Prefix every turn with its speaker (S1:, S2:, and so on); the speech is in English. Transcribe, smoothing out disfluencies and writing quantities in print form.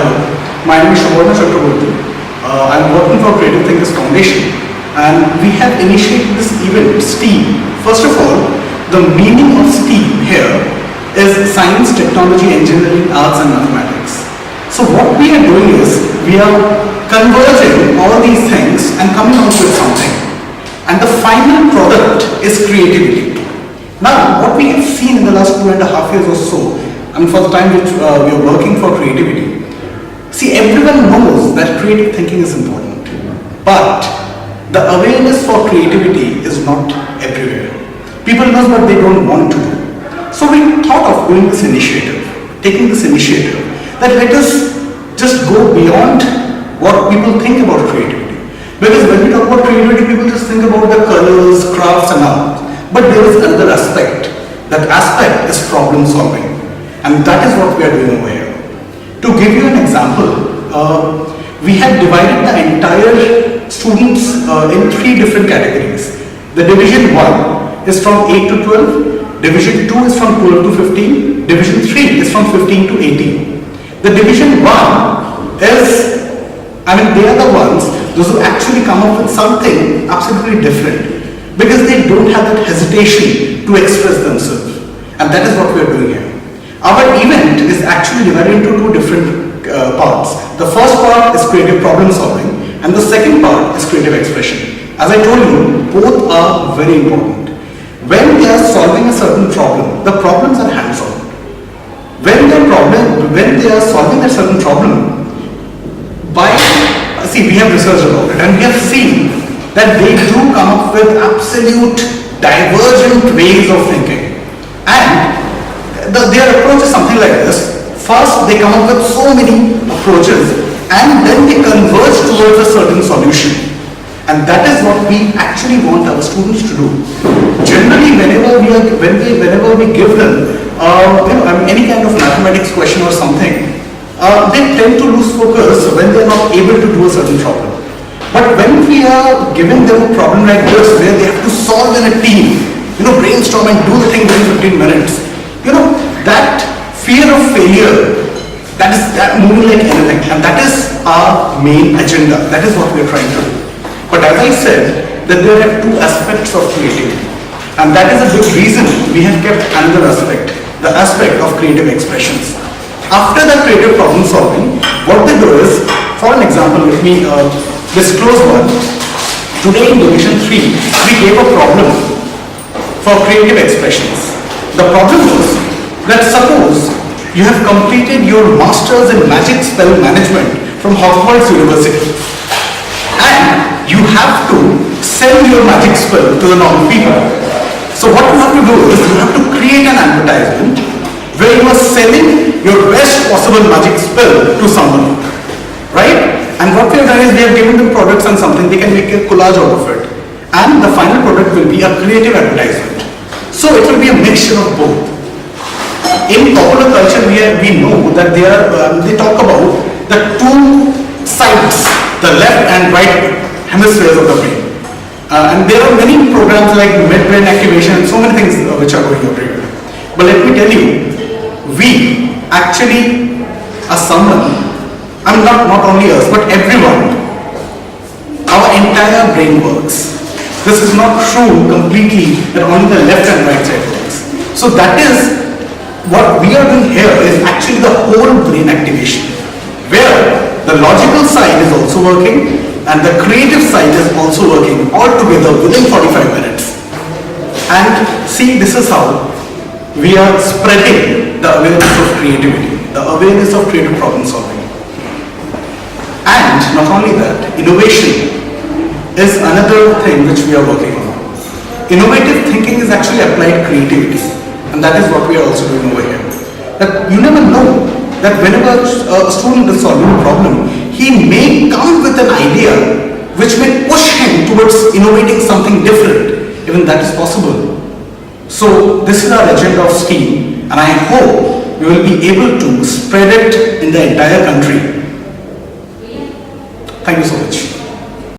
S1: Hello, my name is Chakraborty. I'm working for Creative Thinkers Foundation, and we have initiated this event, STEAM. First of all, the meaning of STEAM here is science, technology, engineering, arts and mathematics. So what we are doing is, we are converging all these things and coming out with something. And the final product is creativity. Now, what we have seen in the last 2.5 years or so, and for the time which we are working for creativity, see, everyone knows that creative thinking is important, but the awareness for creativity is not everywhere. People know what they don't want to do. So we thought of doing this initiative, taking this initiative, that let us just go beyond what people think about creativity. Because when we talk about creativity, people just think about the colors, crafts and all. But there is another aspect. That aspect is problem solving. And that is what we are doing over here. To give you an example, we have divided the entire students in 3 different categories. The division 1 is from 8 to 12, division 2 is from 12 to 15, division 3 is from 15 to 18. The division 1 is, they are the ones, those who actually come up with something absolutely different, because they don't have that hesitation to express themselves. And that is what we are doing here. Our event is actually divided into 2 different parts. The first part is creative problem solving, and the second part is creative expression. As I told you, both are very important. When they are solving a certain problem, the problems are hands-on. When they are solving a certain problem, we have researched about it, and we have seen that they do come up with absolute divergent ways of thinking. And their approach is something like this. First, they come up with so many approaches, and then they converge towards a certain solution. And that is what we actually want our students to do. Generally, whenever we give them any kind of mathematics question or something, they tend to lose focus when they are not able to do a certain problem. But when we are giving them a problem like this, where they have to solve in a team, brainstorm and do the thing within 15 minutes, that fear of failure, that is moving like anything, and that is our main agenda. That is what we are trying to do. But as I said, that there are 2 aspects of creativity, and that is a big reason we have kept another aspect, the aspect of creative expressions. After the creative problem solving, what they do is, for an example, let me disclose one. Today in Division 3, we gave a problem for creative expressions. The problem was that suppose you have completed your Masters in Magic Spell Management from Hogwarts University, and you have to sell your magic spell to the normal people. So what you have to do is, you have to create an advertisement where you are selling your best possible magic spell to someone, right? And what we have done is, we have given them products and something, they can make a collage out of it. And the final product will be a creative advertisement. So it will be a mixture of both. In popular culture, we know that they talk about the 2 sides, the left and right hemispheres of the brain. And there are many programs like midbrain activation and so many things which are going everywhere. But let me tell you, we actually are someone, not only us, but everyone, our entire brain works. This is not true completely that only the left and right side works. So that is what we are doing here, is actually the whole brain activation, where the logical side is also working and the creative side is also working all together within 45 minutes. And see, this is how we are spreading the awareness of creativity, the awareness of creative problem solving. And not only that, innovation is another thing which we are working on. Innovative thinking is actually applied creativity, and that is what we are also doing over here. That you never know that whenever a student is solving a problem, he may come with an idea which may push him towards innovating something different. Even that is possible. So this is our agenda of STEAM, and I hope we will be able to spread it in the entire country. Thank you so much.